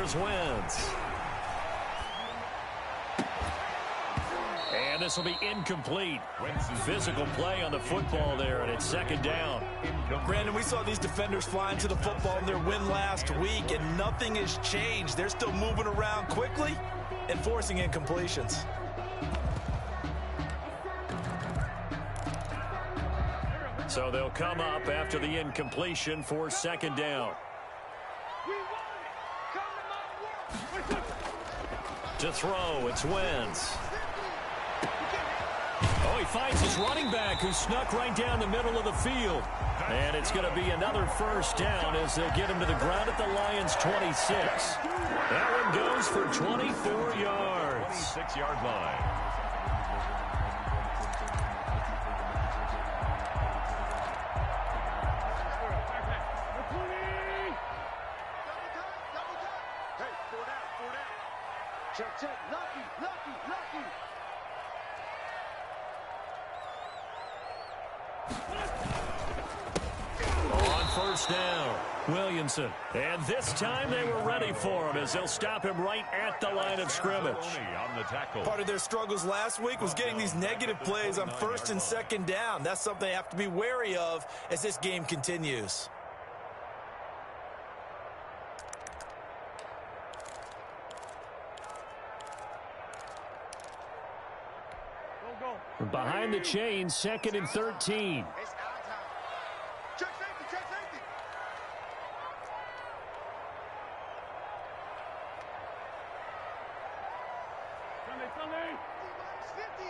Here's Wentz. And this will be incomplete. Physical play on the football there, and it's second down. Brandon, we saw these defenders fly into the football in their win last week, and nothing has changed. They're still moving around quickly and forcing incompletions. So they'll come up after the incompletion for second down. To throw, it's Wentz. Oh, he finds his running back who snuck right down the middle of the field. And it's going to be another first down as they get him to the ground at the Lions' 26. That one goes for 24 yards. 26-yard line. Check. Lucky. On first down, Williamson. And this time they were ready for him as they'll stop him right at the line of scrimmage. On the tackle. Part of their struggles last week was getting these negative plays on first and second down. That's something they have to be wary of as this game continues. Behind the chains, second and 13. Check safety. Sunday. 50.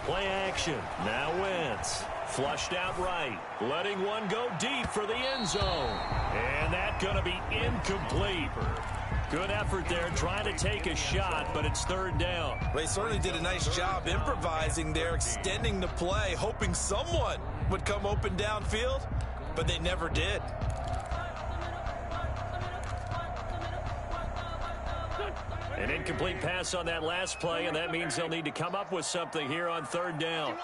Play action. Now Wentz. Flushed out right. Letting one go deep for the end zone. And that's going to be incomplete. Good effort there trying to take a shot, but it's third down. They certainly did a nice job improvising there, extending the play, hoping someone would come open downfield, but they never did. An incomplete pass on that last play, and that means they'll need to come up with something here on third down.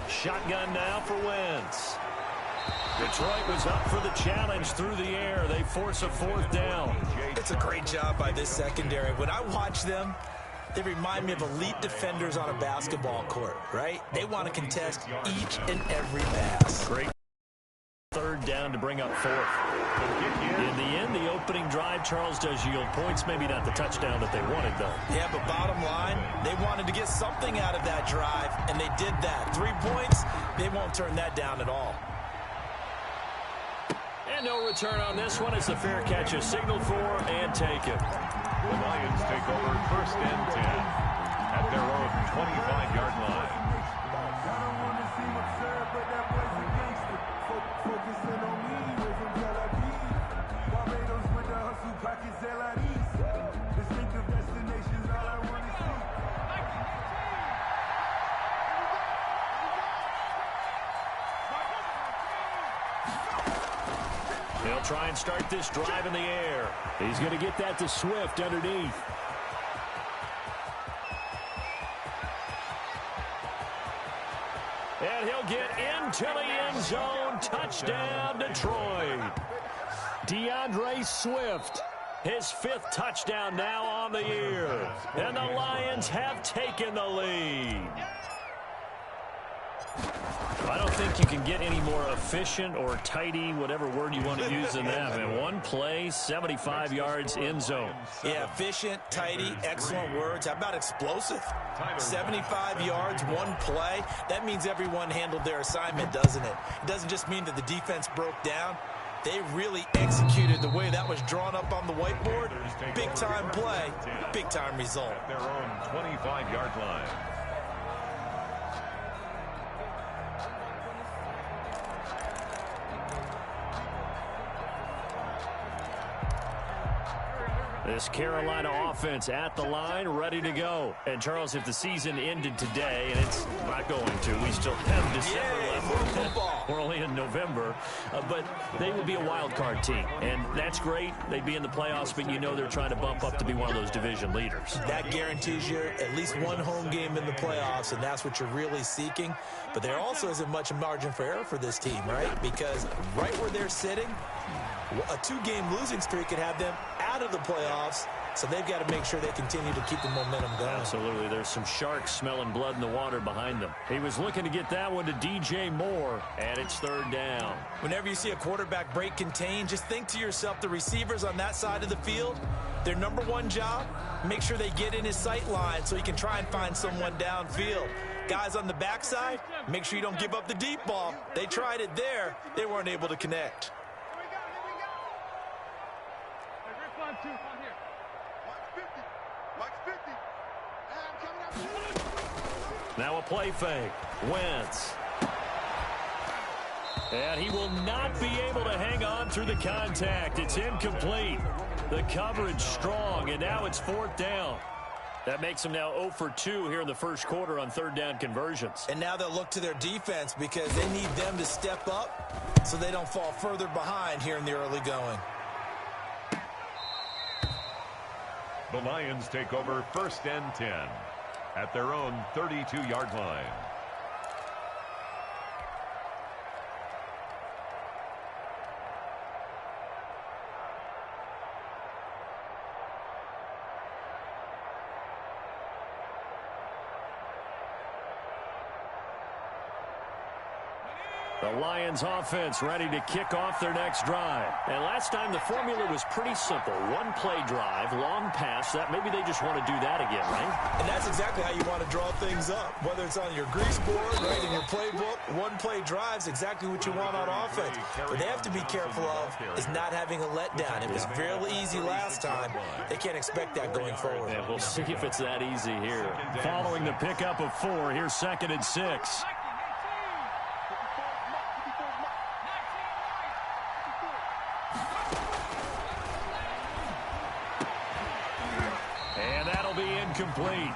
Shotgun now for Wentz. Detroit was up for the challenge through the air. They force a fourth down. It's a great job by this secondary. When I watch them, they remind me of elite defenders on a basketball court, right? They want to contest each and every pass. Great third down to bring up fourth. In the end, the opening drive, Charles, does yield points. Maybe not the touchdown that they wanted, though. Yeah, but bottom line, they wanted to get something out of that drive, and they did that. 3 points, they won't turn that down at all. And no return on this one as the fair catch is signaled for and taken. The Lions take over first and 10 at their own 25-yard line. They'll try and start this drive in the air. He's going to get that to Swift underneath. And he'll get into the end zone. Touchdown, Detroit. DeAndre Swift, his 5th touchdown now on the year. And the Lions have taken the lead. I don't think you can get any more efficient or tidy, whatever word you want to use in that. I mean, one play, 75 yards, end zone. Yeah, efficient, tidy, excellent words. How about explosive? 75 yards, one play. That means everyone handled their assignment, doesn't it? It doesn't just mean that the defense broke down. They really executed the way that was drawn up on the whiteboard. Big-time play, big-time result. At their own 25-yard line. This Carolina offense at the line, ready to go. And, Charles, if the season ended today, and it's not going to, we still have December left. We're only in November. But they would be a wild card team. And that's great. They'd be in the playoffs, but you know they're trying to bump up to be one of those division leaders. That guarantees you at least one home game in the playoffs, and that's what you're really seeking. But there also isn't much margin for error for this team, right? Because right where they're sitting, a two-game losing streak could have them out of the playoffs, so they've got to make sure they continue to keep the momentum going. Absolutely. There's some sharks smelling blood in the water behind them. He was looking to get that one to DJ Moore, and it's third down. Whenever you see a quarterback break contain, just think to yourself, the receivers on that side of the field, their number one job, make sure they get in his sight line so he can try and find someone downfield. Guys on the backside, make sure you don't give up the deep ball. They tried it there. They weren't able to connect. Now a play fake. Wentz. And he will not be able to hang on through the contact. It's incomplete. The coverage strong, and now it's fourth down. That makes them now 0 for 2 here in the first quarter on third down conversions. And now they'll look to their defense because they need them to step up so they don't fall further behind here in the early going. The Lions take over first and 10 at their own 32-yard line. The Lions offense ready to kick off their next drive. And last time the formula was pretty simple. One play drive, long pass. That maybe they just want to do that again, right? And that's exactly how you want to draw things up. Whether it's on your grease board, right, in your playbook, one play drive's exactly what you want on offense. What they have to be careful of is not having a letdown. It was fairly easy last time. They can't expect that going forward. And we'll see if it's that easy here. Following the pickup of 4, here's 2nd and 6. Complete.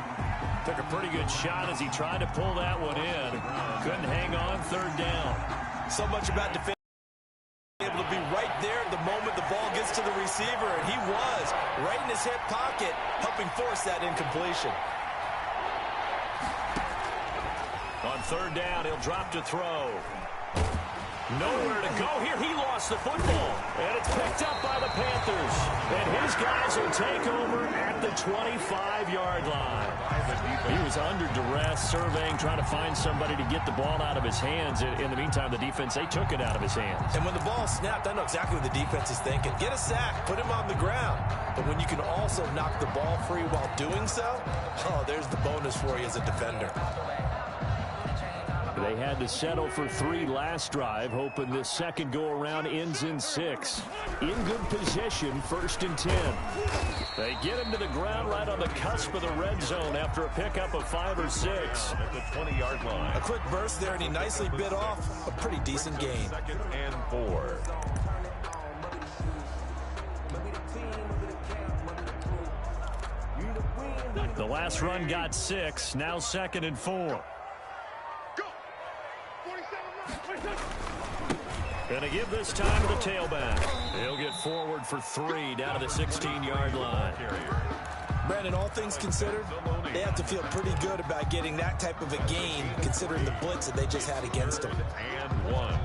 Took a pretty good shot as he tried to pull that one in. Couldn't hang on third down. So much about defending, able to be right there at the moment the ball gets to the receiver, and he was right in his hip pocket, helping force that incompletion. On third down, he'll drop to throw. Nowhere to go here. He lost the football. And it's picked up by the Panthers. And his guys will take over at the 25-yard line. He was under duress, surveying, trying to find somebody to get the ball out of his hands. In the meantime, the defense, they took it out of his hands. And when the ball snapped, I know exactly what the defense is thinking. Get a sack, put him on the ground. But when you can also knock the ball free while doing so, oh, there's the bonus for you as a defender. They had to settle for 3 last drive, hoping this second go-around ends in 6. In good position, 1st and 10. They get him to the ground right on the cusp of the red zone after a pickup of 5 or 6. At the 20-yard line. A quick burst there, and he nicely bit off a pretty decent gain. 2nd and 4. The last run got 6, now 2nd and 4. Going to give this time to the tailback. He'll get forward for 3 down to the 16-yard line. Brandon, all things considered, they have to feel pretty good about getting that type of a gain, considering the blitz that they just had against them. And 1.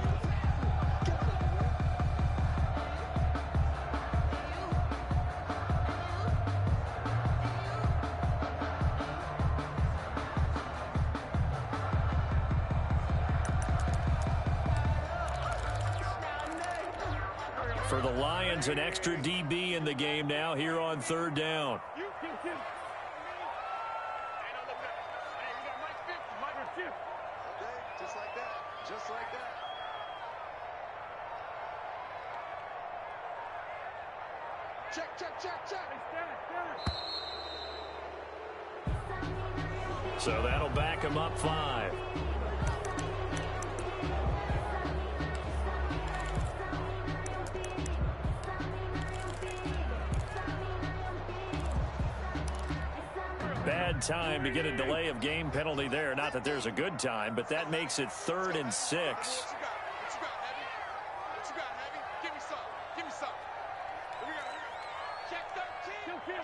For the Lions, an extra DB in the game now here on third down. Just like that. Just like that. Check, check, check, check. So that'll back him up 5. bad time to get a delay of game penalty there. Not that there's a good time, but that makes it 3rd and 6. What you got, Heavy? What you got, Heavy? Give me some. Give me some. Here we go. Check 13.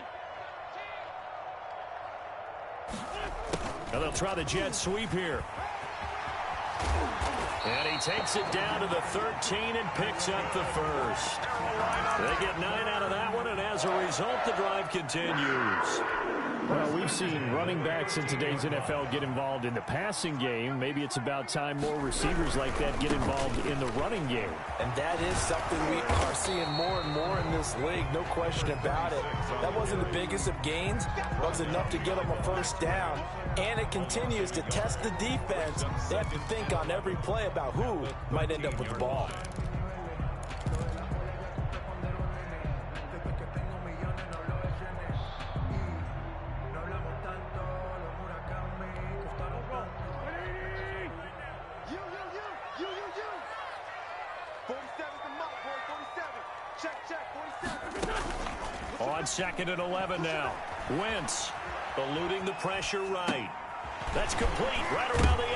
Now they'll try the jet sweep here. And he takes it down to the 13 and picks up the first. They get 9 out of that one, and as a result, the drive continues. Well, we've seen running backs in today's NFL get involved in the passing game. Maybe it's about time more receivers like that get involved in the running game. And that is something we are seeing more and more in this league, no question about it. That wasn't the biggest of gains, but it was enough to get them a first down. And it continues to test the defense. They have to think on every play about who might end up with the ball. On 2nd and 11 now. Wentz eluding the pressure right. That's complete right around the 8.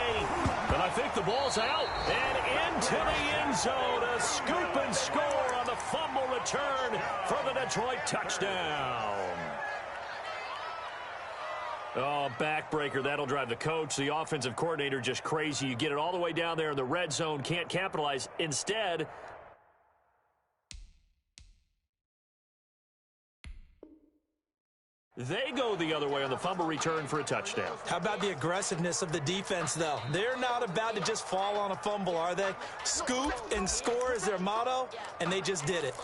And I think the ball's out and into the end zone. A scoop and score on the fumble return for the Detroit touchdown. Oh, backbreaker. That'll drive the coach, the offensive coordinator, just crazy. You get it all the way down there in the red zone, can't capitalize. Instead, they go the other way on the fumble return for a touchdown. How about the aggressiveness of the defense, though? They're not about to just fall on a fumble, are they? Scoop and score is their motto, and they just did it.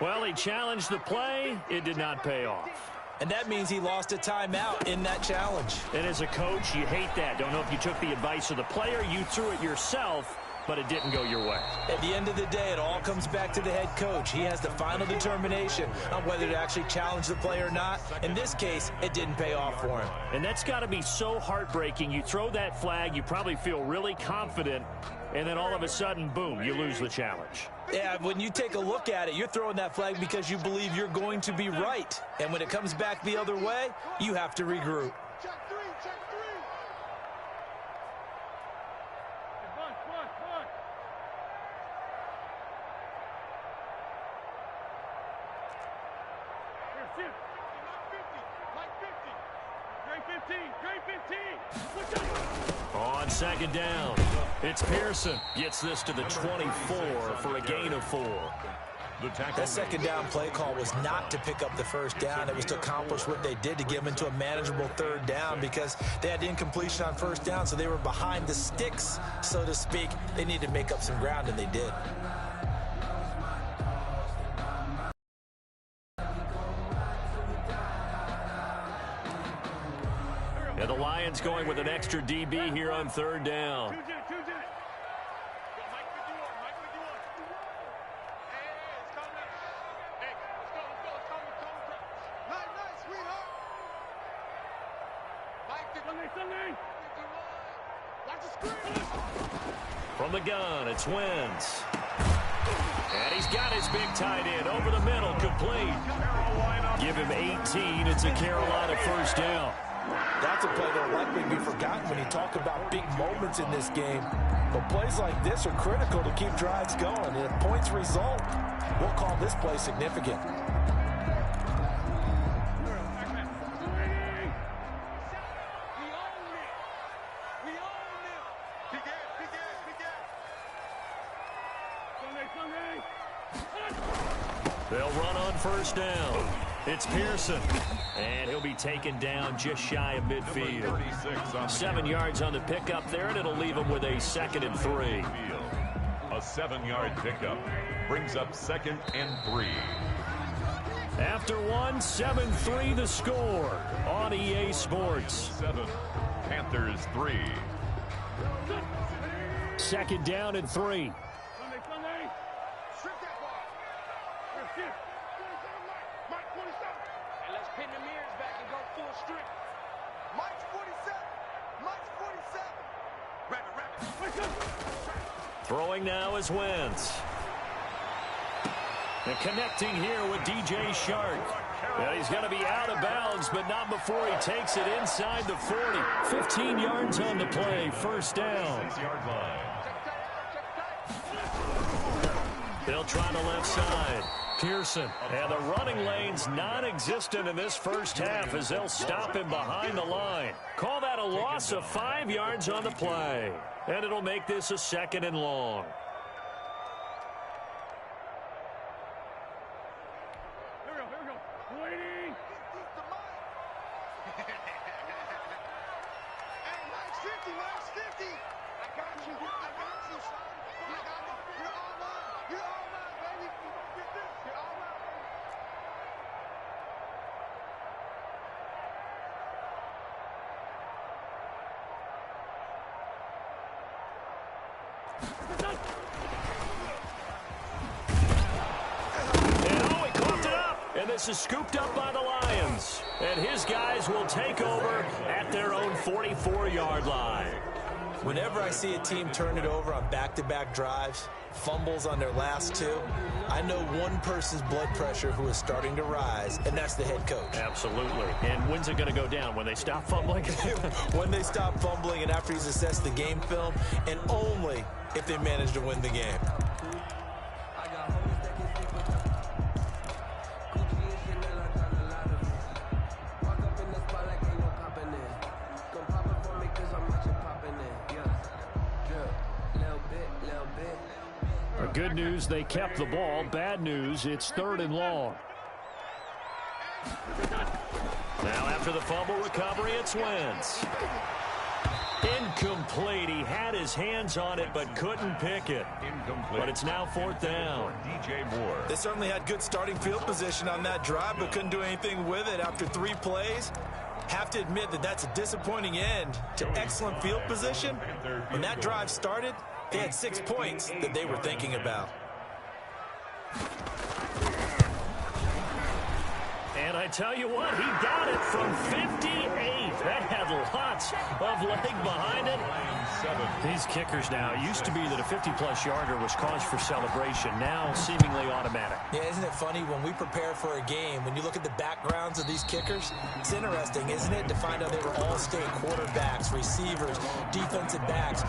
Well, he challenged the play. It did not pay off. And that means he lost a timeout in that challenge. And as a coach, you hate that. Don't know if you took the advice of the player, you threw it yourself, but it didn't go your way. At the end of the day, it all comes back to the head coach. He has the final determination on whether to actually challenge the play or not. In this case, it didn't pay off for him. And that's got to be so heartbreaking. You throw that flag, you probably feel really confident, and then all of a sudden, boom, you lose the challenge. Yeah, when you take a look at it, you're throwing that flag because you believe you're going to be right. And when it comes back the other way, you have to regroup. Check 3. On 2nd down, it's Pearson. Gets this to the 24 for a gain of 4. That 2nd down play call was not to pick up the first down. It was to accomplish what they did to get them into a manageable 3rd down because they had incompletion on 1st down, so they were behind the sticks, so to speak. They needed to make up some ground, and they did. And the Lions going with an extra DB here on 3rd down. From the gun, it's Wentz. And he's got his big tight end over the middle, complete. Give him 18. It's a Carolina 1st down. That's a play that will likely be forgotten when you talk about big moments in this game. But plays like this are critical to keep drives going. And if points result, we'll call this play significant. They'll run on 1st down. It's Pearson, and he'll be taken down just shy of midfield. 7 yards on the pickup there, and it'll leave him with a 2nd and 3. A 7-yard pickup brings up 2nd and 3. After 1, 7-3 the score on EA Sports. 7, Panthers 3. 2nd down and 3. Throwing now is Wentz. And connecting here with DJ Shark. And he's going to be out of bounds, but not before he takes it inside the 40. 15 yards on the play, first down. They'll try the left side. Pearson. And the running lane's non-existent in this first half as they'll stop him behind the line. Call that a loss of 5 yards on the play. And it'll make this a 2nd and long. This is scooped up by the Lions. And his guys will take over at their own 44-yard line. Whenever I see a team turn it over on back-to-back drives, fumbles on their last two, I know one person's blood pressure who is starting to rise, and that's the head coach. Absolutely. And when's it going to go down? When they stop fumbling? When they stop fumbling and after he's assessed the game film, and only if they manage to win the game. Good news, they kept the ball. Bad news, it's 3rd and long. Now after the fumble recovery, it's Wentz. Incomplete. He had his hands on it but couldn't pick it. Incomplete. But it's now 4th down. DJ Moore. They certainly had good starting field position on that drive but couldn't do anything with it after 3 plays. Have to admit that that's a disappointing end to excellent field position. When that drive started, they had 6 points that they were thinking about. And I tell you what, he got it from 58. That had lots of leg behind it. These kickers now, it used to be that a 50-plus yarder was cause for celebration. Now seemingly automatic. Yeah, isn't it funny when we prepare for a game, when you look at the backgrounds of these kickers, it's interesting, isn't it, to find out they were all-state quarterbacks, receivers, defensive backs,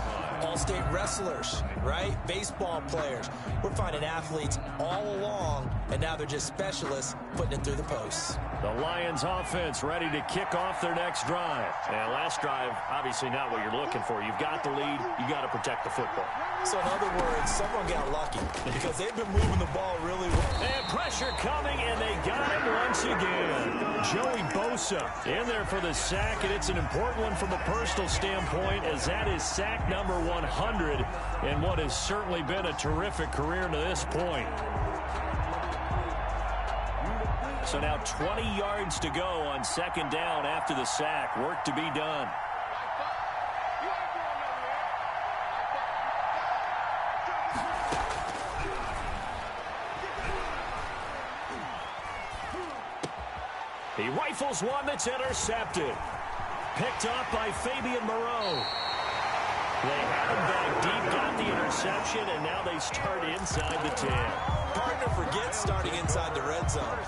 all-state wrestlers, right? Baseball players. We're finding athletes all along, and now they're just specialists putting it through the posts. The Lions offense ready to kick off their next drive. And last drive, obviously not what you're looking for. You've got the lead. You got to protect the football. So in other words, someone got lucky because they've been moving the ball really well. And pressure coming, and they got him once again. Joey Bosa in there for the sack, and it's an important one from a personal standpoint as that is sack number 100 in what has certainly been a terrific career to this point. So now 20 yards to go on 2nd down after the sack. Work to be done. He rifles one that's intercepted. Picked off by Fabian Moreau. They had him back deep, got the interception, and now they start inside the 10. Partner forgets starting inside the red zone.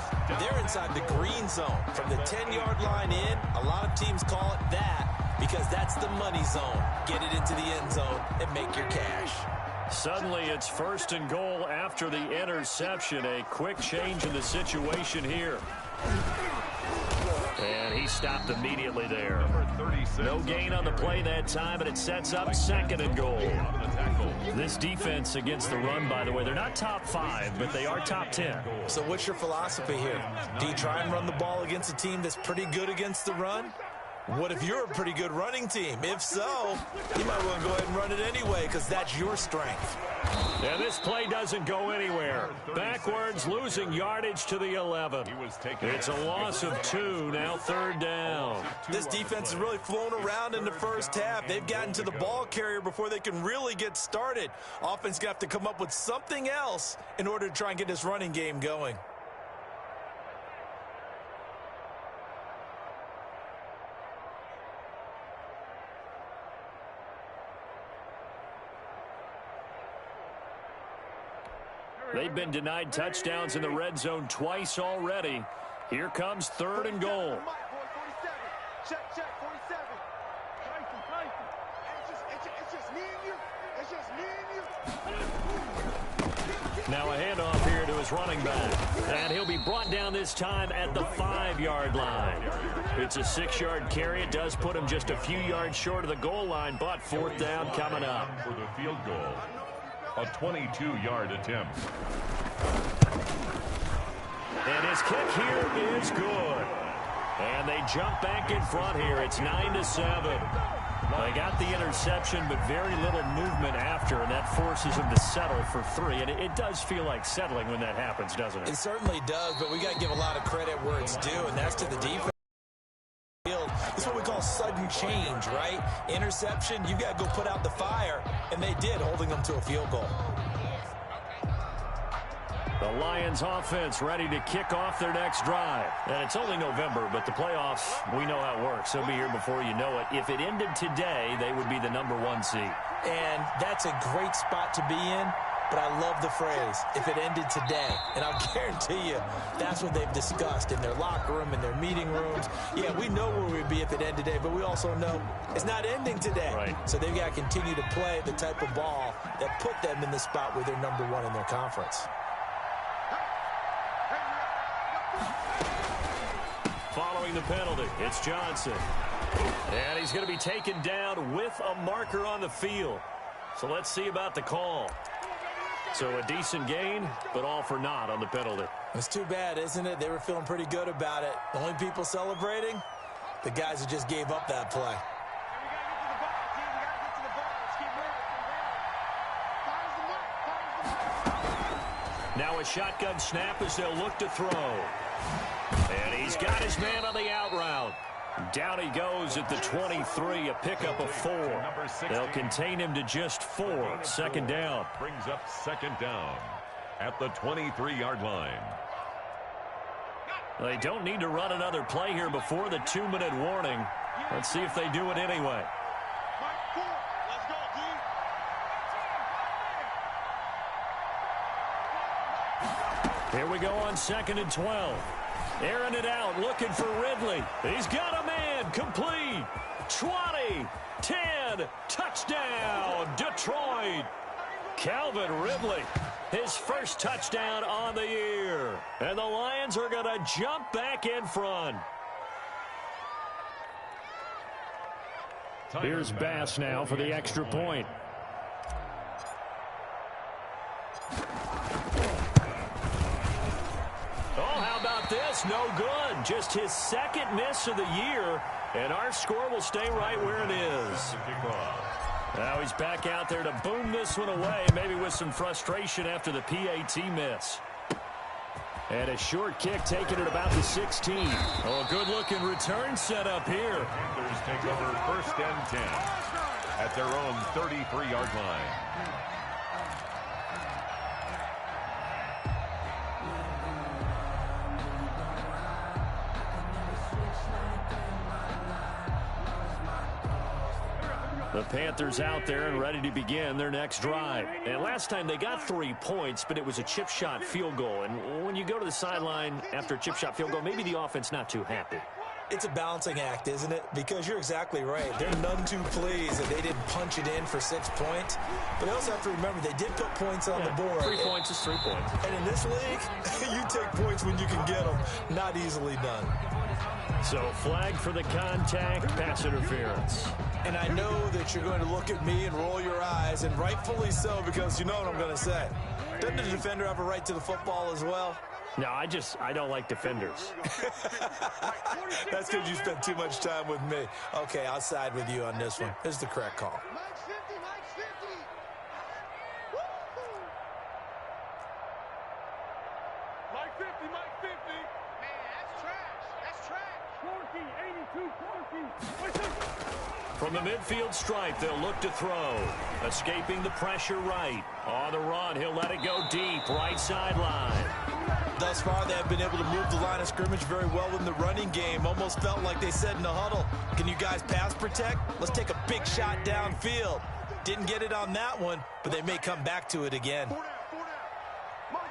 They're inside the green zone. From the 10-yard line in, a lot of teams call it that because that's the money zone. Get it into the end zone and make your cash. Suddenly it's 1st and goal after the interception. A quick change in the situation here. And he stopped immediately there. No gain on the play that time, but it sets up 2nd and goal. This defense against the run, by the way, they're not top 5, but they are top 10. So what's your philosophy here? Do you try and run the ball against a team that's pretty good against the run? What if you're a pretty good running team? If so, you might want to go ahead and run it anyway because that's your strength. And this play doesn't go anywhere. Backwards, losing yardage to the 11. It's a loss of 2, now 3rd down. This defense has really flown around in the first half. They've gotten to the ball carrier before they can really get started. Offense going to have to come up with something else in order to try and get this running game going. They've been denied touchdowns in the red zone twice already. Here comes 3rd and goal. Check, 47. It's just me and you. It's just me and you. Now a handoff here to his running back. And he'll be brought down this time at the 5-yard line. It's a 6-yard carry. It does put him just a few yards short of the goal line, but 4th down coming up. For the field goal, a 22-yard attempt. And his kick here is good. And they jump back in front here. It's 9-7. They got the interception, but very little movement after, and that forces them to settle for 3. And it does feel like settling when that happens, doesn't it? It certainly does, but we got to give a lot of credit where it's due, and that's to the defense. It's what we call sudden change, right? Interception, you got to go put out the fire, and they did, holding them to a field goal. The Lions offense ready to kick off their next drive. And it's only November, but the playoffs, we know how it works. They'll be here before you know it. If it ended today, they would be the #1 seed. And that's a great spot to be in, but I love the phrase, if it ended today. And I'll guarantee you, that's what they've discussed in their locker room, in their meeting rooms. Yeah, we know where we'd be if it ended today, but we also know it's not ending today. Right. So they've got to continue to play the type of ball that put them in the spot where they're #1 in their conference. Following the penalty, it's Johnson. And he's going to be taken down with a marker on the field. So let's see about the call. So a decent gain, but all for naught on the penalty. It's too bad, isn't it? They were feeling pretty good about it. The only people celebrating, the guys who just gave up that play. Now a shotgun snap as they'll look to throw. And he's got his man on the out route. Down he goes at the 23, a pickup of 4. They'll contain him to just 4. 2nd down. Brings up 2nd down at the 23-yard line. They don't need to run another play here before the 2-minute warning. Let's see if they do it anyway. Here we go on 2nd and 12. Airing it out, looking for Ridley. He's got a man, complete. 20, 10, touchdown, Detroit. Calvin Ridley, his first touchdown on the year. And the Lions are going to jump back in front. Here's Bass now for the extra point. This no good. Just his 2nd miss of the year, and our score will stay right where it is. Now he's back out there to boom this one away, maybe with some frustration after the PAT miss. And a short kick taken at about the 16. Oh, a good-looking return set up here. Panthers take over 1st and 10 at their own 33-yard line. The Panthers out there and ready to begin their next drive. And last time they got 3 points, but it was a chip shot field goal. And when you go to the sideline after a chip shot field goal, maybe the offense not too happy. It's a balancing act, isn't it? Because you're exactly right. They're none too pleased that they didn't punch it in for 6 points. But they also have to remember they did put points on the board. 3 points is 3 points. And in this league, you take points when you can get them. Not easily done. So flag for the contact, pass interference. And I know that you're going to look at me and roll your eyes, and rightfully so, because you know what I'm going to say. Doesn't the defender have a right to the football as well? No, I don't like defenders. That's because you spent too much time with me. Okay, I'll side with you on this one. This is the correct call. Mike 50. Man, that's trash. That's trash. Corky, 82, Corky. From the midfield stripe, they'll look to throw. Escaping the pressure right. On the run, he'll let it go deep, right sideline. Thus far, they have been able to move the line of scrimmage very well in the running game. Almost felt like they said in the huddle, can you guys pass protect? Let's take a big shot downfield. Didn't get it on that one, but they may come back to it again. 4 down. Mike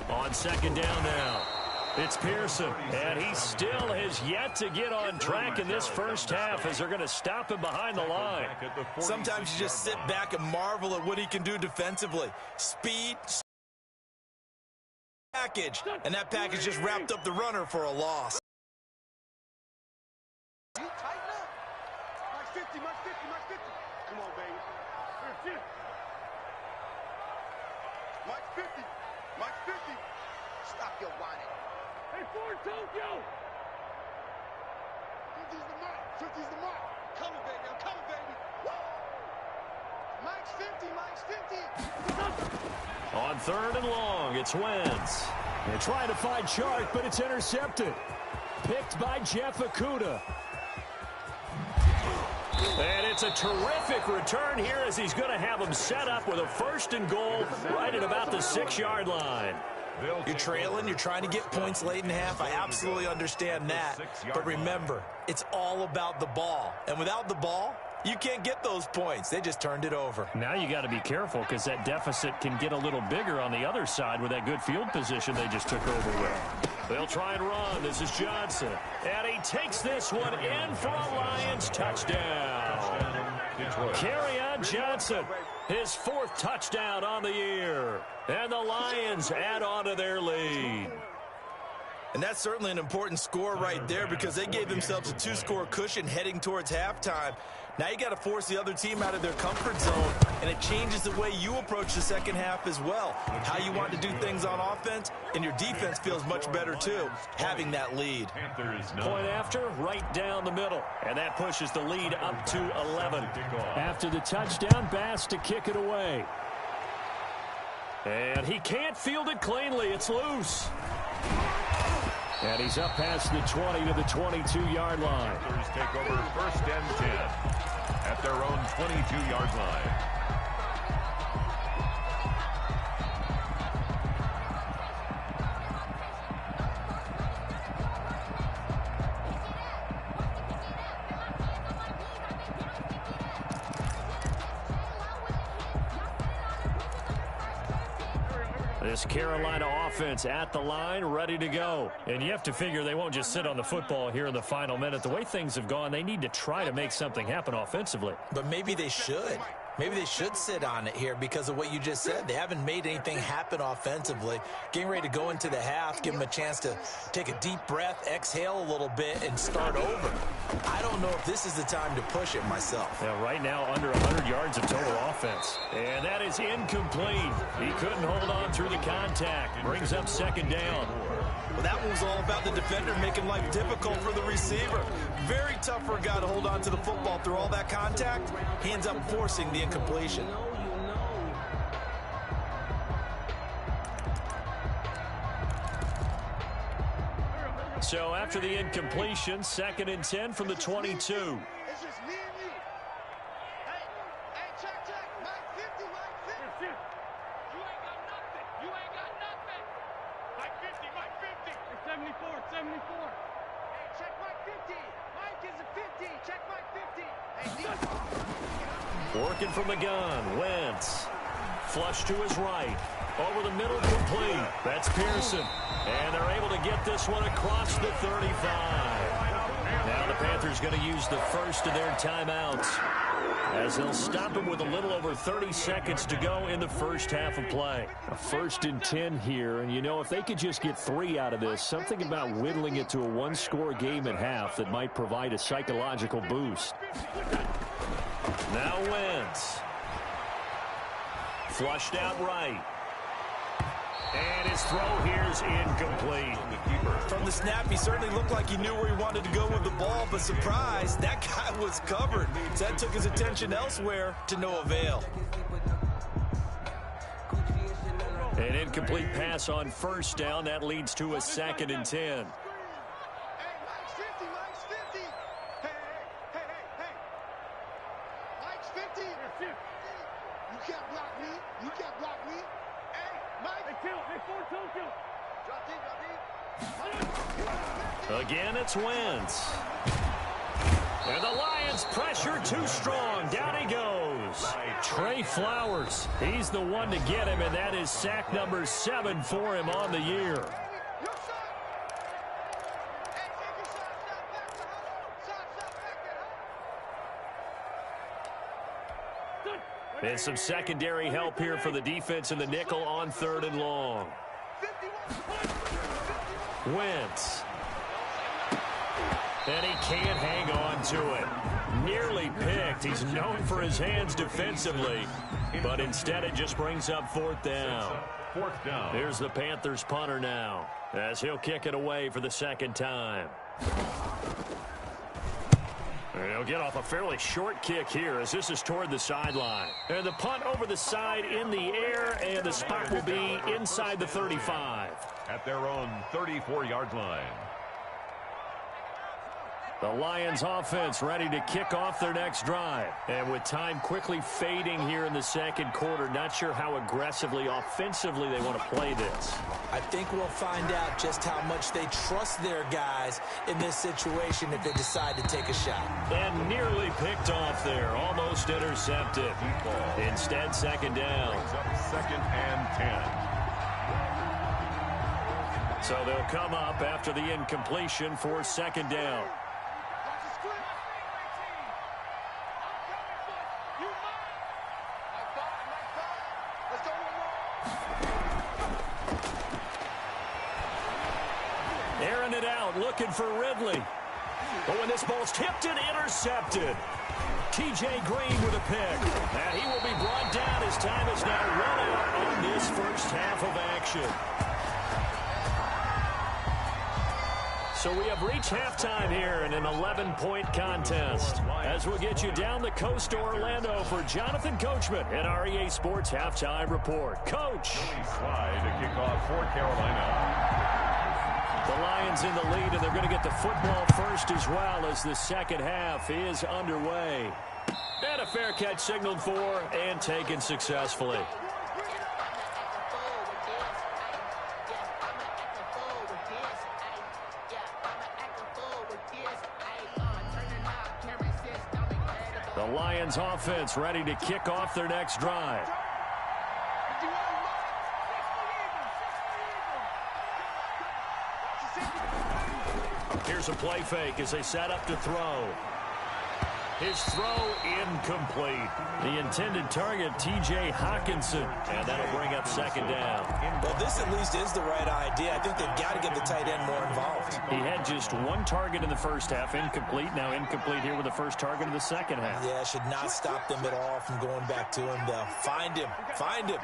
On second down now, it's Pearson, and he still has yet to get on track in this first half as they're going to stop him behind the line. Sometimes you just sit back and marvel at what he can do defensively. Speed, package, and that package just wrapped up the runner for a loss. You tighten up. March 50, March 50, March 50. Come on, baby. March 50, March 50. Stop your whining. Hey, Ford Tokyo. 50's the mark. 50's the mark. Coming, baby. I'm coming, baby. Woo! Mike's 50, Mike's 50. On third and long, it's Wentz. They're trying to find Chark, but it's intercepted. Picked by Jeff Okudah. And it's a terrific return here as he's going to have him set up with a first and goal right at about the 6-yard line. You're trailing, you're trying to get points late in half. I absolutely understand that. But remember, it's all about the ball. And without the ball, you can't get those points. They just turned it over. Now you got to be careful because that deficit can get a little bigger on the other side with that good field position they just took over with. They'll try and run. This is Johnson. And he takes this one in for a Lions touchdown. Kerryon Johnson, his 4th touchdown on the year. And the Lions add on to their lead. And that's certainly an important score right there because they gave themselves a 2-score cushion heading towards halftime. Now you got to force the other team out of their comfort zone, and it changes the way you approach the second half as well. How you want to do things on offense, and your defense feels much better too, having that lead. Point after, right down the middle, and that pushes the lead up to 11. After the touchdown, Bass to kick it away. And he can't field it cleanly. It's loose. And he's up past the 20 to the 22-yard line. Panthers take over first and 10 at their own 22-yard line. This Carolina offense at the line, ready to go. And you have to figure they won't just sit on the football here in the final minute. The way things have gone, they need to try to make something happen offensively. But maybe they should. Maybe they should sit on it here because of what you just said. They haven't made anything happen offensively. Getting ready to go into the half, give them a chance to take a deep breath, exhale a little bit, and start over. I don't know if this is the time to push it myself. Yeah, right now, under 100 yards of total offense. And that is incomplete. He couldn't hold on through the contact. Brings up second down. Well, that one was all about the defender making life difficult for the receiver. Very tough for a guy to hold on to the football through all that contact. He ends up forcing the incompletion. So after the incompletion, second and 10 from the 22. It's just me and you. Hey, check. Mike 50, Mike 50. You ain't got nothing. You ain't got nothing. Mike 50, Mike 50. It's 74, 74. Hey, check Mike 50. Mike is a 50. Check Mike 50. Hey, Working from the gun, Wentz. Flush to his right. Over the middle, complete. That's Pearson. And they're able to get this one across the 35. Now the Panthers going to use the first of their timeouts as they'll stop him with a little over 30 seconds to go in the first half of play. A 1st and 10 here, and you know, if they could just get 3 out of this, something about whittling it to a 1-score game at half that might provide a psychological boost. Now Wentz. Flushed out right. And his throw here is incomplete. From the snap, he certainly looked like he knew where he wanted to go with the ball, but surprise, that guy was covered. So that took his attention elsewhere to no avail. An incomplete pass on first down. That leads to a 2nd and 10. Hey, Mike's 50, Mike's 50. Hey. Mike's 50. You can't block me. You can't block me. Hey, Mike. Hey, Tokyo. Drop in. Again, it's Wentz. And the Lions pressure too strong. Down he goes. goes. Trey Flowers. He's the one to get him, and that is sack number 7 for him on the year. And some secondary help here for the defense in the nickel on 3rd and long. Wentz. And he can't hang on to it. Nearly picked. He's known for his hands defensively, but instead it just brings up 4th down. 4th down. Here's the Panthers punter now, as he'll kick it away for the 2nd time. He'll get off a fairly short kick here as this is toward the sideline. And the punt over the side in the air, and the spot will be inside the 35. At their own 34-yard line. The Lions offense ready to kick off their next drive. And with time quickly fading here in the 2nd quarter, not sure how aggressively, offensively they want to play this. I think we'll find out just how much they trust their guys in this situation if they decide to take a shot. And nearly picked off there, almost intercepted. Instead, 2nd down. 2nd and 10. So they'll come up after the incompletion for 2nd down. Airing it out, looking for Ridley. But when this ball's tipped and intercepted, T.J. Green with a pick. And he will be brought down as time is now run out on this first half of action. So we have reached halftime here in an 11-point contest. As we'll get you down the coast to Orlando for Jonathan Coachman and our EA Sports Halftime Report. Coach. Slide to kick off for Carolina. The Lions in the lead, and they're going to get the football first as well as the 2nd half is underway. And a fair catch signaled for and taken successfully. The Lions offense ready to kick off their next drive. Here's a play fake as they set up to throw. His throw incomplete. The intended target, T.J. Hawkinson. And that'll bring up 2nd down. Well, this at least is the right idea. I think they've got to get the tight end more involved. He had just 1 target in the first half, incomplete. Now incomplete here with the first target of the 2nd half. Yeah, should not stop them at all from going back to him, though. Find him. Find him.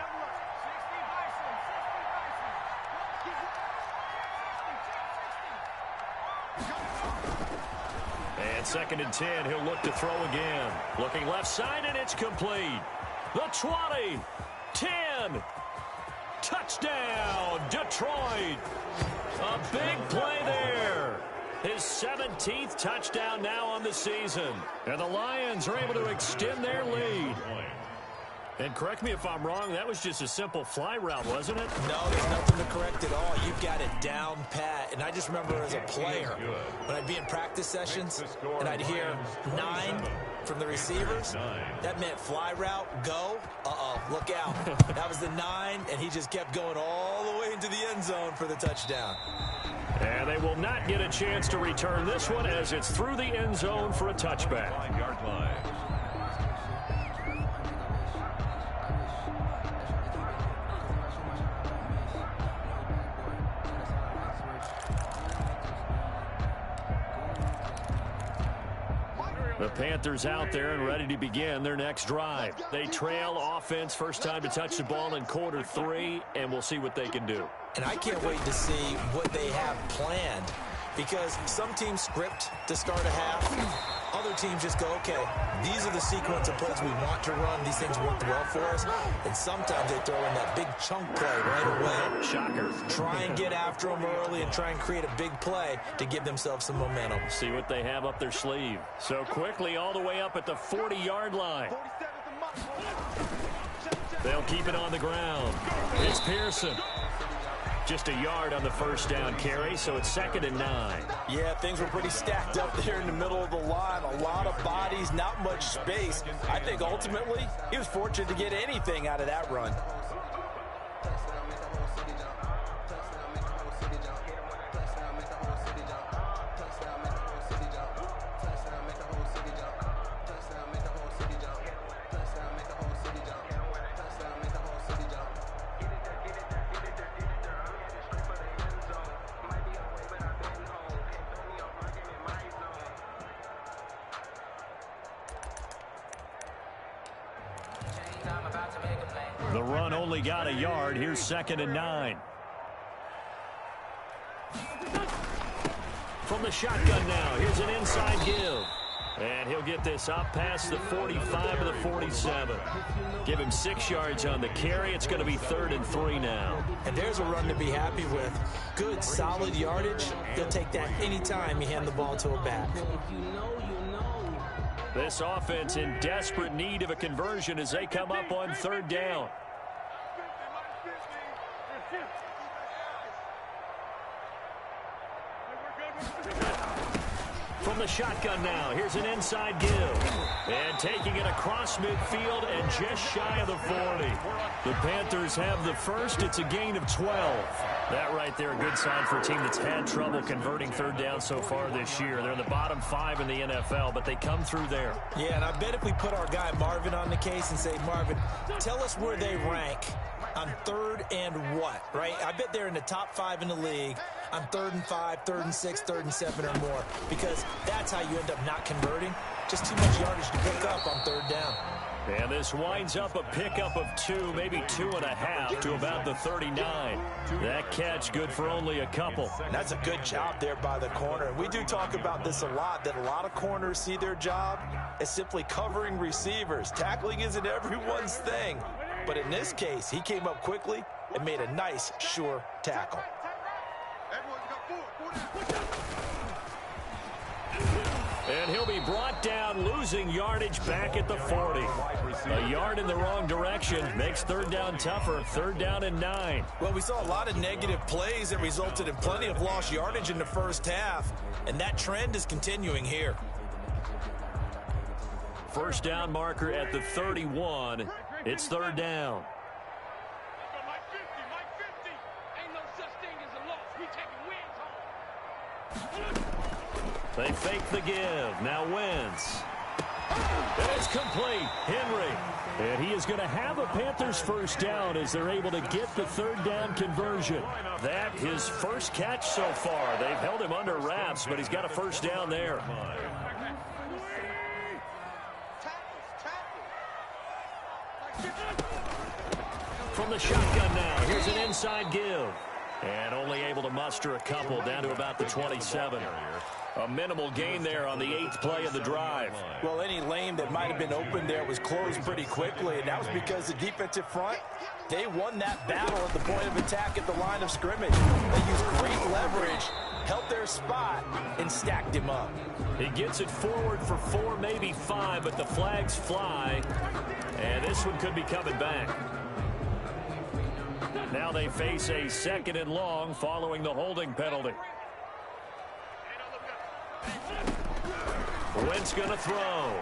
And 2nd and 10, he'll look to throw again. Looking left side, and it's complete. The 20, 10, touchdown, Detroit. A big play there. His 17th touchdown now on the season. And the Lions are able to extend their lead. And correct me if I'm wrong, that was just a simple fly route, wasn't it? No, there's nothing to correct at all. You've got it down pat. And I just remember as a player, when I'd be in practice sessions and I'd hear 9 from the receivers, that meant fly route, go. Uh-oh, look out. That was the 9, and he just kept going all the way into the end zone for the touchdown. And they will not get a chance to return this one as it's through the end zone for a touchback. 9-yard line. The Panthers out there and ready to begin their next drive. They trail offense, first time to touch the ball in quarter 3, and we'll see what they can do. And I can't wait to see what they have planned, because some teams script to start a half. Other teams just go, okay, these are the sequence of plays we want to run. These things worked well for us. And sometimes they throw in that big chunk play right away. Shocker. Try and get after them early and try and create a big play to give themselves some momentum. See what they have up their sleeve. So quickly all the way up at the 40-yard line. They'll keep it on the ground. It's Pearson. Just a yard on the first down carry, so it's 2nd and 9. Yeah, things were pretty stacked up there in the middle of the line. A lot of bodies, not much space. I think ultimately he was fortunate to get anything out of that run. The run only got a yard. Here's 2nd and 9. From the shotgun now. Here's an inside give. And he'll get this up past the 45 to the 47. Give him 6 yards on the carry. It's going to be 3rd and 3 now. And there's a run to be happy with. Good, solid yardage. He'll take that anytime you hand the ball to a back. This offense in desperate need of a conversion as they come up on 3rd down. From the shotgun now, here's an inside give. And taking it across midfield and just shy of the 40. The Panthers have the first. It's a gain of 12. That right there, a good sign for a team that's had trouble converting 3rd down so far this year. They're in the bottom 5 in the NFL, but they come through there. Yeah, and I bet if we put our guy Marvin on the case and say, Marvin, tell us where they rank on 3rd and what, right? I bet they're in the top 5 in the league on 3rd and 5, 3rd and 6, 3rd and 7 or more, because that's how you end up not converting. Just too much yardage to pick up on 3rd down. And this winds up a pickup of 2, maybe 2.5 to about the 39. That catch good for only a couple. That's a good job there by the corner. And we do talk about this a lot, that a lot of corners see their job as simply covering receivers. Tackling isn't everyone's thing. But in this case, he came up quickly and made a nice, sure tackle. And he'll be brought down, losing yardage back at the 40. A yard in the wrong direction makes 3rd down tougher. 3rd down and 9. Well, we saw a lot of negative plays that resulted in plenty of lost yardage in the first half, and that trend is continuing here. First down marker at the 31. It's 3rd down. They fake the give. Now Wentz. And it's complete. Henry. And he is going to have a Panthers first down as they're able to get the 3rd down conversion. That his first catch so far. They've held him under wraps, but he's got a first down there. From the shotgun now. Here's an inside give. And only able to muster a couple down to about the 27. A minimal gain there on the 8th play of the drive. Well, any lane that might have been open there was closed pretty quickly, and that was because the defensive front, they won that battle at the point of attack at the line of scrimmage. They used great leverage, held their spot, and stacked him up. He gets it forward for 4, maybe 5, but the flags fly, and this one could be coming back. Now they face a 2nd and long following the holding penalty. Wentz going to throw.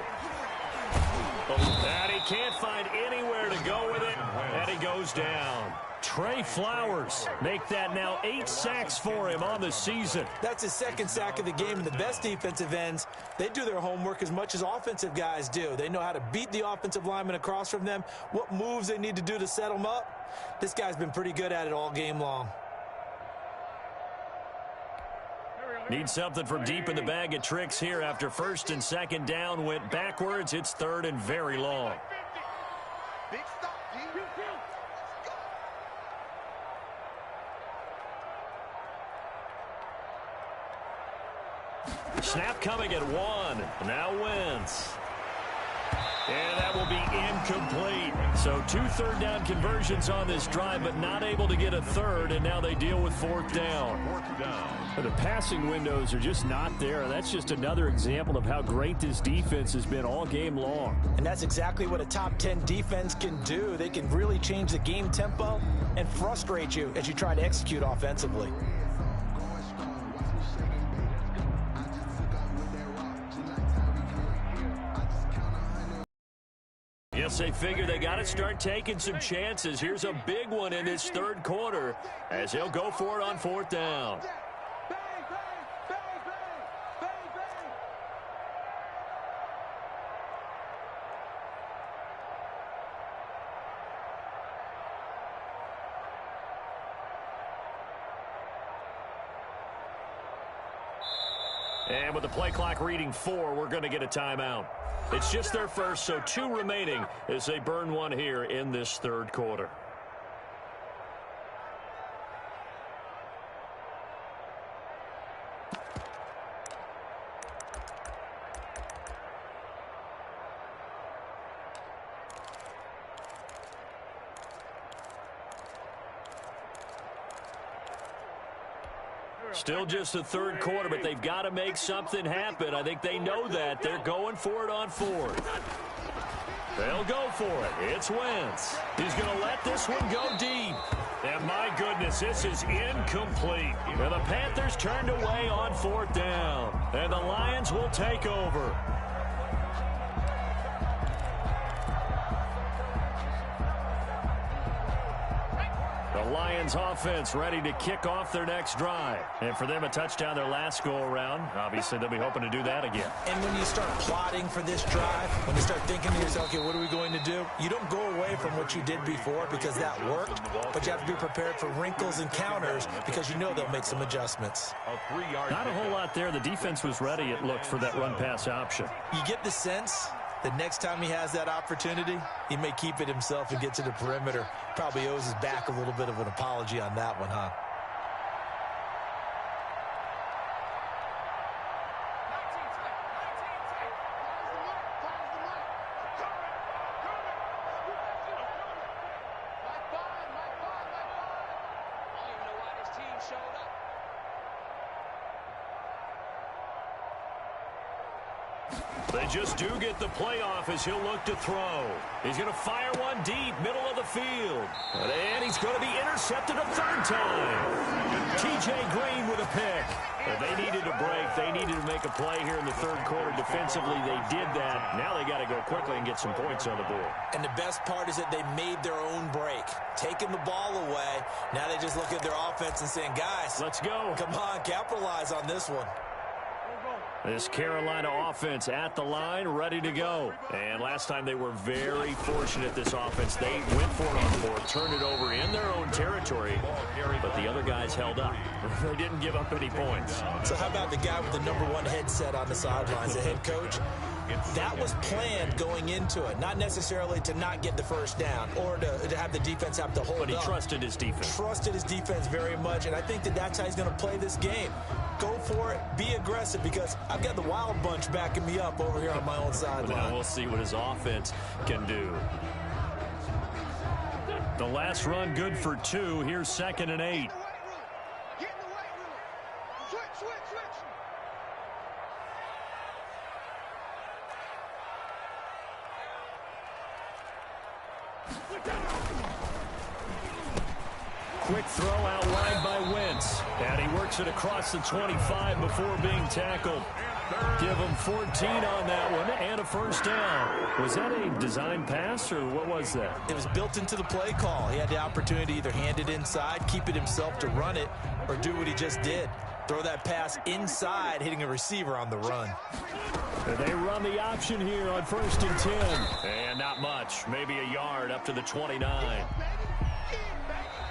And he can't find anywhere to go with it, and he goes down. Trey Flowers make that now 8 sacks for him on the season. That's his 2nd sack of the game, and the best defensive ends, they do their homework as much as offensive guys do. They know how to beat the offensive lineman across from them, what moves they need to do to set them up. This guy's been pretty good at it all game long. Need something from deep in the bag of tricks here after 1st and 2nd down went backwards. It's 3rd and very long. Snap coming at 1. Now Wentz. And that will be incomplete. So 2 third-down conversions on this drive, but not able to get a third, and now they deal with 4th down. The passing windows are just not there. That's just another example of how great this defense has been all game long. And that's exactly what a top 10 defense can do. They can really change the game tempo and frustrate you as you try to execute offensively. Yes, they figure they got to start taking some chances. Here's a big one in this 3rd quarter as he'll go for it on 4th down. And with the play clock reading 4, we're going to get a timeout. It's just their first, so 2 remaining as they burn one here in this 3rd quarter. Still just the 3rd quarter, but they've got to make something happen. I think they know that. They're going for it on 4th. They'll go for it. It's Wentz. He's going to let this one go deep. And my goodness, this is incomplete. And the Panthers turned away on 4th down. And the Lions will take over. The Lions offense ready to kick off their next drive. And for them, a touchdown their last go-around. Obviously, they'll be hoping to do that again. And when you start plotting for this drive, when you start thinking to yourself, okay, what are we going to do? You don't go away from what you did before because that worked, but you have to be prepared for wrinkles and counters because you know they'll make some adjustments. Not a whole lot there. The defense was ready, it looked, for that run-pass option. You get the sense the next time he has that opportunity, he may keep it himself and get to the perimeter. Probably owes his back a little bit of an apology on that one, huh? They just do get the playoff as he'll look to throw. He's going to fire one deep, middle of the field. And he's going to be intercepted a 3rd time. T.J. Green with a pick. They needed a break. They needed to make a play here in the 3rd quarter. Defensively, they did that. Now they got to go quickly and get some points on the board. And the best part is that they made their own break. Taking the ball away. Now they just look at their offense and saying, guys, let's go. Come on, capitalize on this one. This Carolina offense at the line, ready to go. And last time they were very fortunate, this offense. They went for it on 4th, turned it over in their own territory, but the other guys held up. They didn't give up any points. So how about the guy with the #1 headset on the sidelines, the head coach? That was planned going into it, not necessarily to not get the 1st down or to have the defense have to hold up. But he trusted his defense. Trusted his defense very much, and I think that's how he's going to play this game. Go for it, be aggressive, because I've got the wild bunch backing me up over here on my own sideline. Now we'll see what his offense can do. The last run good for 2. Here's 2nd and 8. Quick throw outlined by Wentz. And he works it across the 25 before being tackled. Give him 14 on that one and a 1st down. Was that a design pass or what was that? It was built into the play call. He had the opportunity to either hand it inside, keep it himself to run it, or do what he just did. Throw that pass inside, hitting a receiver on the run. And they run the option here on 1st and 10. And not much. Maybe a yard up to the 29.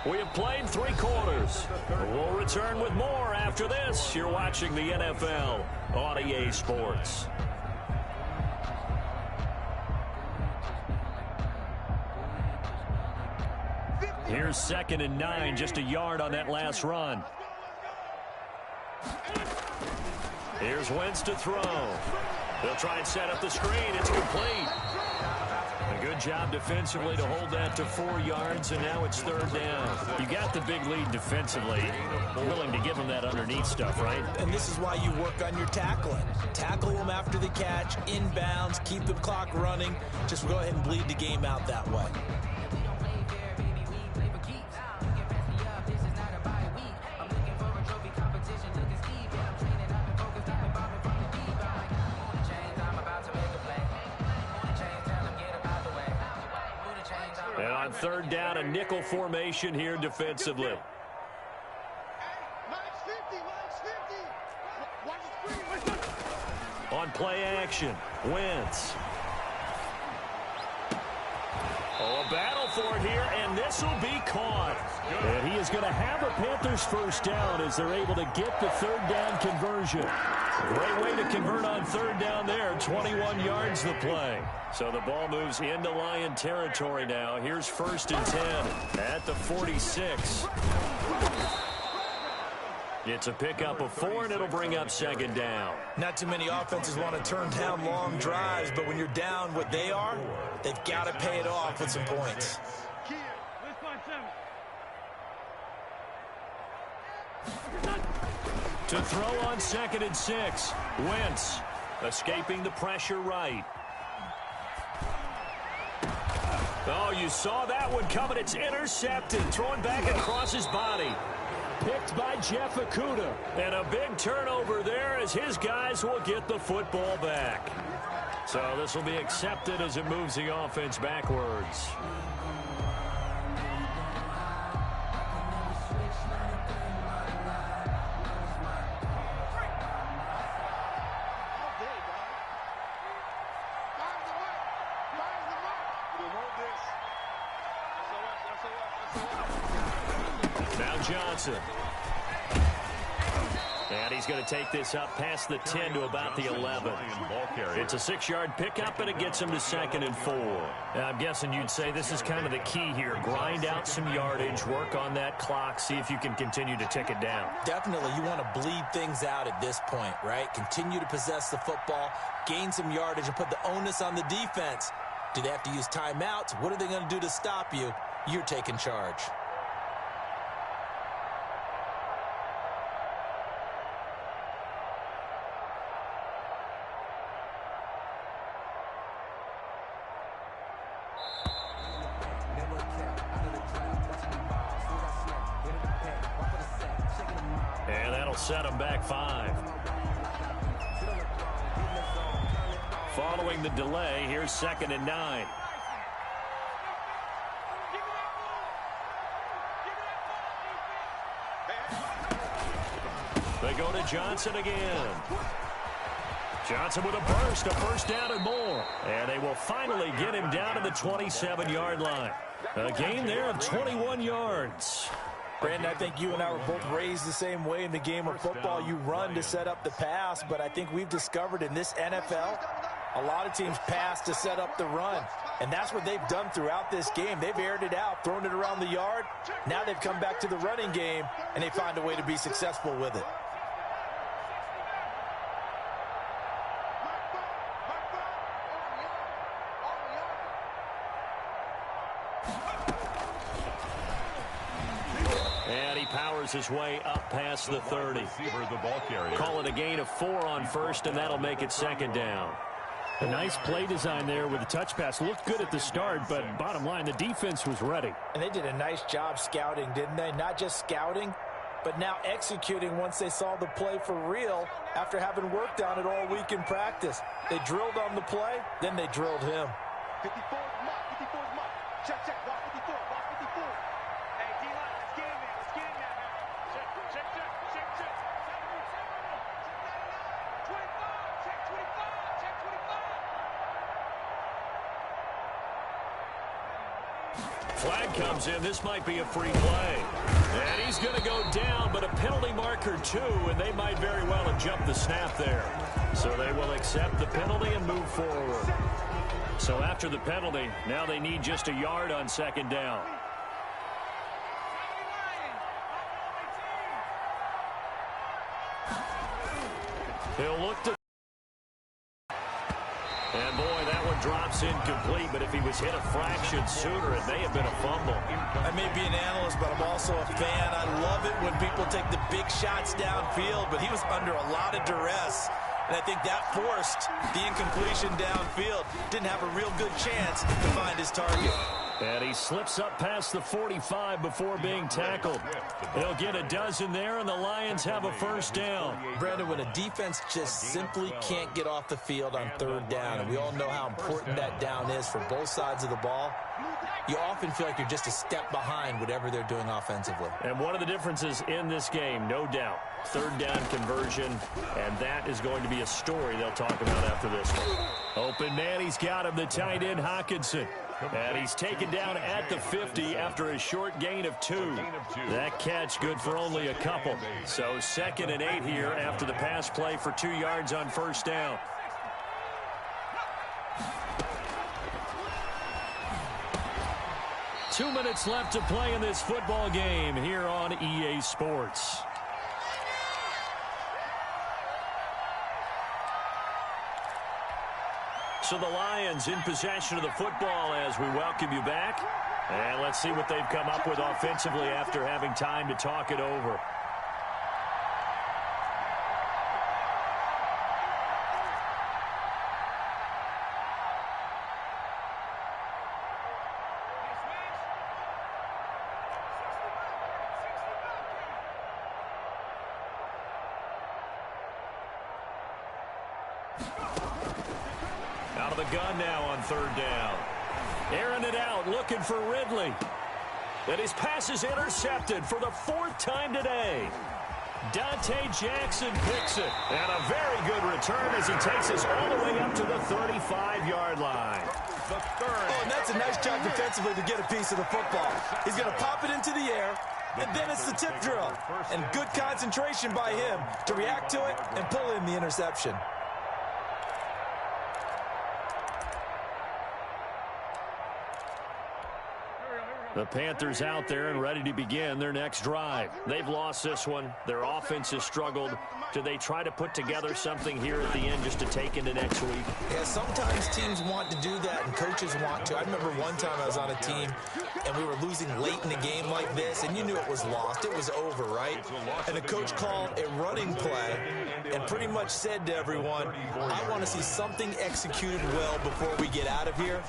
We have played 3 quarters. We'll return with more after this. You're watching the NFL on EA Sports. Here's 2nd and 9, just a yard on that last run. Here's Wentz to throw. They'll try and set up the screen. It's complete. A good job defensively to hold that to 4 yards, and now it's 3rd down. You got the big lead defensively. Willing to give them that underneath stuff, right? And this is why you work on your tackling. Tackle them after the catch, inbounds, keep the clock running. Just go ahead and bleed the game out that way. And on 3rd down, a nickel formation here defensively. On play action, Wentz. Oh, a battle for it here, and this will be caught. And he is going to have a Panthers 1st down as they're able to get the 3rd down conversion. Great way to convert on 3rd down there. 21 yards the play. So the ball moves into Lion territory now. Here's 1st and 10 at the 46. It's a pickup of 4, and it'll bring up 2nd down. Not too many offenses want to turn down long drives, but when you're down what they are, they've got to pay it off with some points. To throw on 2nd and 6. Wentz escaping the pressure right. Oh, you saw that one coming. It's intercepted. Thrown back across his body. Picked by Jeff Okudah. And a big turnover there as his guys will get the football back. So this will be accepted as it moves the offense backwards. Now Johnson. And he's going to take this up past the 10 to about the 11. It's a 6-yard pickup, and it gets him to 2nd and 4. Now, I'm guessing you'd say this is kind of the key here. Grind out some yardage, work on that clock, see if you can continue to tick it down. Definitely, you want to bleed things out at this point, right? Continue to possess the football, gain some yardage, and put the onus on the defense. Do they have to use timeouts? What are they going to do to stop you? You're taking charge. And that'll set him back 5. Following the delay, here's 2nd and 9. They go to Johnson again. Johnson with a burst, a 1st down and more. And they will finally get him down to the 27-yard line. A gain there of 21 yards. Brandon, I think you and I were both raised the same way in the game of football. You run to set up the pass, but I think we've discovered in this NFL, a lot of teams pass to set up the run. And that's what they've done throughout this game. They've aired it out, thrown it around the yard. Now they've come back to the running game, and they find a way to be successful with it. And he powers his way up past the 30. Call it a gain of 4 on 1st, and that'll make it 2nd down. A nice play design there with the touch pass. Looked good at the start, but bottom line, the defense was ready. And they did a nice job scouting, didn't they? Not just scouting, but now executing once they saw the play for real after having worked on it all week in practice. They drilled on the play, then they drilled him. 54 mark, 54 mark. Check, check, block 54, block 54. Hey, D-line, let's get in there, let's get in there, man. Check, check, check, check, check. 25, check 25, check 25. Flag comes in. This might be a free play. And he's going to go down, but a penalty marker too, and they might very well have jumped the snap there. So they will accept the penalty and move forward. So after the penalty, now they need just a yard on 2nd down. He'll look to... And, boy, that one drops incomplete, but if he was hit a fraction sooner, it may have been a fumble. I may be an analyst, but I'm also a fan. I love it when people take the big shots downfield, but he was under a lot of duress, and I think that forced the incompletion downfield. Didn't have a real good chance to find his target. And he slips up past the 45 before being tackled. He'll get a dozen there, and the Lions have a first down. Brandon, when a defense just simply can't get off the field on third down, and we all know how important that down is for both sides of the ball, you often feel like you're just a step behind whatever they're doing offensively. And one of the differences in this game, no doubt, third down conversion, and that is going to be a story they'll talk about after this one. Open man, he's got him, the tight end, Hockenson. And he's taken down at the 50 after a short gain of 2. That catch good for only a couple. So 2nd and 8 here after the pass play for 2 yards on first down. Two minutes left to play in this football game here on EA Sports. So the Lions in possession of the football as we welcome you back. And let's see what they've come up with offensively after having time to talk it over. Out of the gun now on third down. Airing it out, looking for Ridley. And his pass is intercepted for the 4th time today. Dante Jackson picks it. And a very good return as he takes us all the way up to the 35-yard line. The third. Oh, and that's a nice job defensively to get a piece of the football. He's going to pop it into the air, and then it's the tip drill. And good concentration by him to react to it and pull in the interception. The Panthers out there and ready to begin their next drive. They've lost this one. Their offense has struggled. Do they try to put together something here at the end just to take into next week? Yeah, sometimes teams want to do that and coaches want to. I remember one time I was on a team and we were losing late in a game like this, and you knew it was lost. It was over, right? And the coach called a running play and pretty much said to everyone, I want to see something executed well before we get out of here.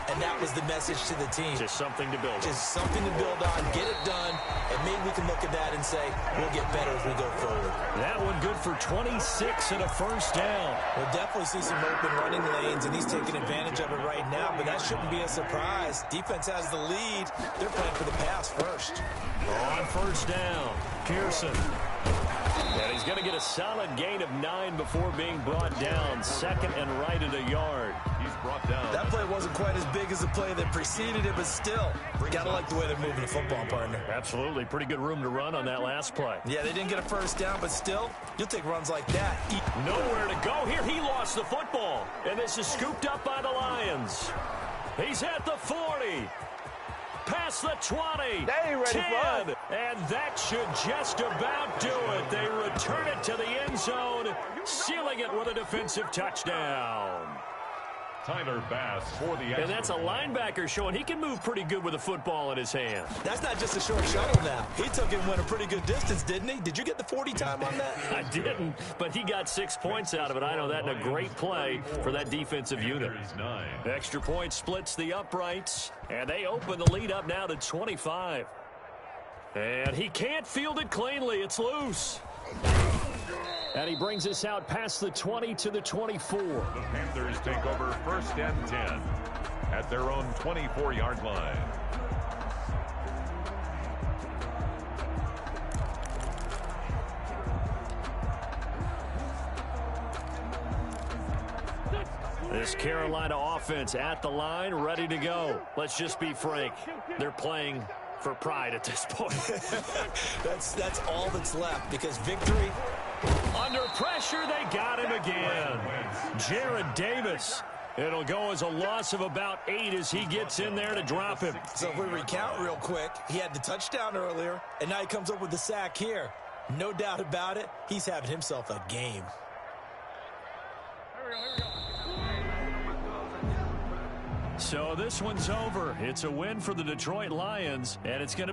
And that was the message to the team. Just something to build on. Just something to build on, get it done, and maybe we can look at that and say, we'll get better as we go forward. That one good for 26 and a first down. We'll definitely see some open running lanes, and he's taking advantage of it right now, but that shouldn't be a surprise. Defense has the lead. They're playing for the pass first. On first down, Pearson. And he's going to get a solid gain of 9 before being brought down. 2nd and right at a yard. He's brought down. That play wasn't quite as big as the play that preceded it, but still, got to like the way they're moving the football, partner. Absolutely. Pretty good room to run on that last play. Yeah, they didn't get a first down, but still, you'll take runs like that. Nowhere to go here. He lost the football. And this is scooped up by the Lions. He's at the 40. Past the 20, 10, and that should just about do it. They return it to the end zone, sealing it with a defensive touchdown. Tyler Bass for the And that's a linebacker showing he can move pretty good with a football in his hand. That's not just a short shuttle now. He took it and went a pretty good distance, didn't he? Did you get the 40 time on that? I didn't, but he got 6 points out of it. I know that in a great play for that defensive unit. Extra point splits the uprights, and they open the lead up now to 25. And he can't field it cleanly. It's loose. And he brings us out past the 20 to the 24. The Panthers take over 1st and 10 at their own 24-yard line. This Carolina offense at the line, ready to go. Let's just be frank. They're playing for pride at this point. That's all that's left, because victory. Under pressure, they got him again. Jared Davis. It'll go as a loss of about 8 as he gets in there to drop him. So if we recount real quick, he had the touchdown earlier, and now he comes up with the sack here. No doubt about it, he's having himself a game. So this one's over. It's a win for the Detroit Lions, and it's going to be